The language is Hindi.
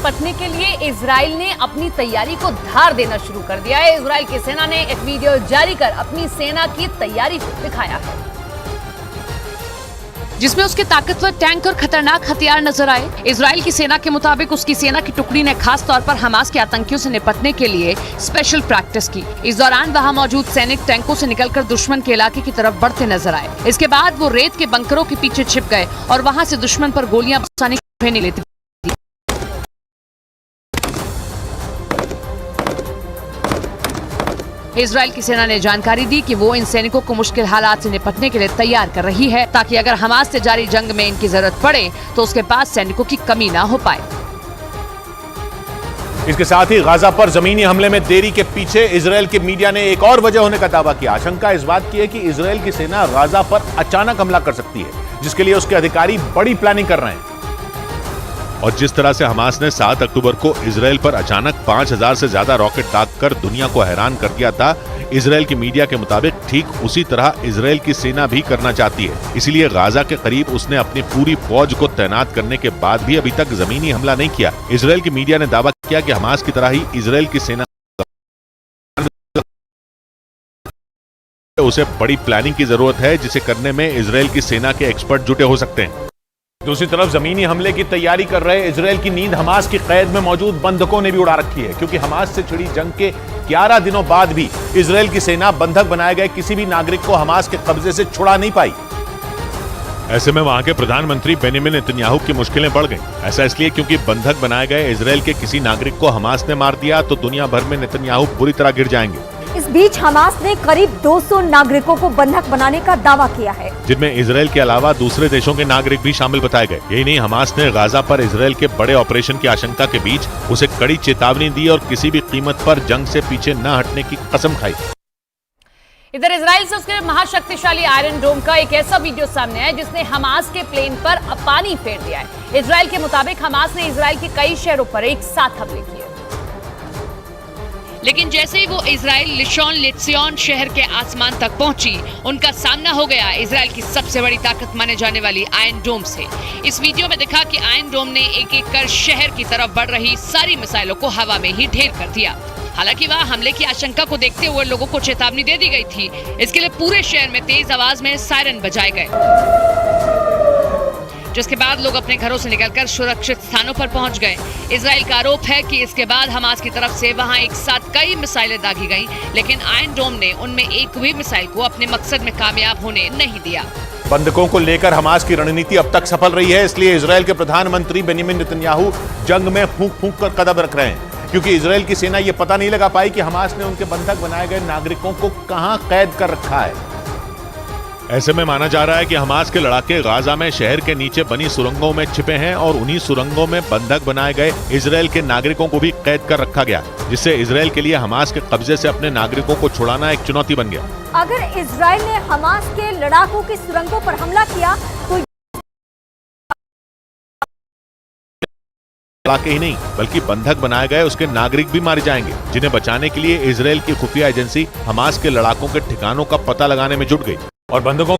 निपटने के लिए इजराइल ने अपनी तैयारी को धार देना शुरू कर दिया है। इजराइल की सेना ने एक वीडियो जारी कर अपनी सेना की तैयारी को दिखाया है, जिसमें उसके ताकतवर टैंक और खतरनाक हथियार नजर आए। इजराइल की सेना के मुताबिक उसकी सेना की टुकड़ी ने खास तौर पर हमास के आतंकियों से निपटने के लिए स्पेशल प्रैक्टिस की। इस दौरान वहां मौजूद सैनिक टैंकों से निकलकर दुश्मन के इलाके की तरफ बढ़ते नजर आए। इसके बाद वो रेत के बंकरों के पीछे छिप गए और वहां से दुश्मन पर गोलियां बरसाने की नहीं लेते। इजराइल की सेना ने जानकारी दी कि वो इन सैनिकों को मुश्किल हालात से निपटने के लिए तैयार कर रही है, ताकि अगर हमास से जारी जंग में इनकी जरूरत पड़े तो उसके पास सैनिकों की कमी ना हो पाए। इसके साथ ही गाजा पर जमीनी हमले में देरी के पीछे इजराइल के मीडिया ने एक और वजह होने का दावा किया। आशंका इस बात की है कि इजराइल की सेना गाजा पर अचानक हमला कर सकती है, जिसके लिए उसके अधिकारी बड़ी प्लानिंग कर रहे हैं। और जिस तरह से हमास ने 7 अक्टूबर को इजराइल पर अचानक 5000 से ज्यादा रॉकेट दागकर दुनिया को हैरान कर दिया था, इजराइल की मीडिया के मुताबिक ठीक उसी तरह इजराइल की सेना भी करना चाहती है। इसीलिए गाजा के करीब उसने अपनी पूरी फौज को तैनात करने के बाद भी अभी तक जमीनी हमला नहीं किया। इजराइल की मीडिया ने दावा किया कि हमास की तरह ही इजराइल की सेना उसे बड़ी प्लानिंग की जरूरत है, जिसे करने में इजराइल की सेना के एक्सपर्ट जुटे हो सकते हैं। दूसरी तरफ जमीनी हमले की तैयारी कर रहे इजराइल की नींद हमास की कैद में मौजूद बंधकों ने भी उड़ा रखी है, क्योंकि हमास से छिड़ी जंग के 11 दिनों बाद भी इजराइल की सेना बंधक बनाए गए किसी भी नागरिक को हमास के कब्जे से छुड़ा नहीं पाई। ऐसे में वहां के प्रधानमंत्री बेंजामिन नेतन्याहू की मुश्किलें बढ़ गईं। ऐसा इसलिए क्योंकि बंधक बनाए गए इजराइल के किसी नागरिक को हमास ने मार दिया तो दुनिया भर में नेतन्याहू बुरी तरह गिर जाएंगे। इस बीच हमास ने करीब 200 नागरिकों को बंधक बनाने का दावा किया है, जिनमें इजराइल के अलावा दूसरे देशों के नागरिक भी शामिल बताए गए। यही नहीं, हमास ने गाजा पर इजराइल के बड़े ऑपरेशन की आशंका के बीच उसे कड़ी चेतावनी दी और किसी भी कीमत पर जंग से पीछे न हटने की कसम खाई। इधर इजराइल से उसके महाशक्तिशाली आयरन डोम का एक ऐसा वीडियो सामने आया जिसने हमास के प्लेन पर पानी फेर दिया है। इजराइल के मुताबिक हमास ने इजराइल के कई शहरों पर एक साथ हमले किए, लेकिन जैसे ही वो इजराइल लिशॉन लित्सियोन शहर के आसमान तक पहुंची, उनका सामना हो गया इजराइल की सबसे बड़ी ताकत माने जाने वाली आयरन डोम से। इस वीडियो में दिखा कि आयरन डोम ने एक एक कर शहर की तरफ बढ़ रही सारी मिसाइलों को हवा में ही ढेर कर दिया। हालांकि वहां हमले की आशंका को देखते हुए लोगों को चेतावनी दे दी गई थी। इसके लिए पूरे शहर में तेज आवाज में सायरन बजाए गए, जिसके बाद लोग अपने घरों से निकलकर सुरक्षित स्थानों पर पहुंच गए। इजराइल का आरोप है कि इसके बाद हमास की तरफ से वहां एक साथ कई मिसाइलें दागी गईं, लेकिन आयरन डोम ने उनमें एक भी मिसाइल को अपने मकसद में कामयाब होने नहीं दिया। बंधकों को लेकर हमास की रणनीति अब तक सफल रही है, इसलिए इजराइल के प्रधानमंत्री बेंजामिन नेतन्याहू जंग में फूंक फूंक कर कदम रख रहे हैं, क्योंकि इजराइल की सेना ये पता नहीं लगा पाई कि हमास ने उनके बंधक बनाए गए नागरिकों को कहां कैद कर रखा है। ऐसे में माना जा रहा है कि हमास के लड़ाके गाजा में शहर के नीचे बनी सुरंगों में छिपे हैं और उन्हीं सुरंगों में बंधक बनाए गए इजराइल के नागरिकों को भी कैद कर रखा गया, जिससे इजराइल के लिए हमास के कब्जे से अपने नागरिकों को छुड़ाना एक चुनौती बन गया। अगर इजराइल ने हमास के लड़ाकों की सुरंगों पर हमला किया तो लड़ाके ही नहीं बल्कि बंधक बनाए गए उसके नागरिक भी मारे जाएंगे, जिन्हें बचाने के लिए इजराइल की खुफिया एजेंसी हमास के लड़ाकों के ठिकानों का पता लगाने में जुट गई। और बंधकों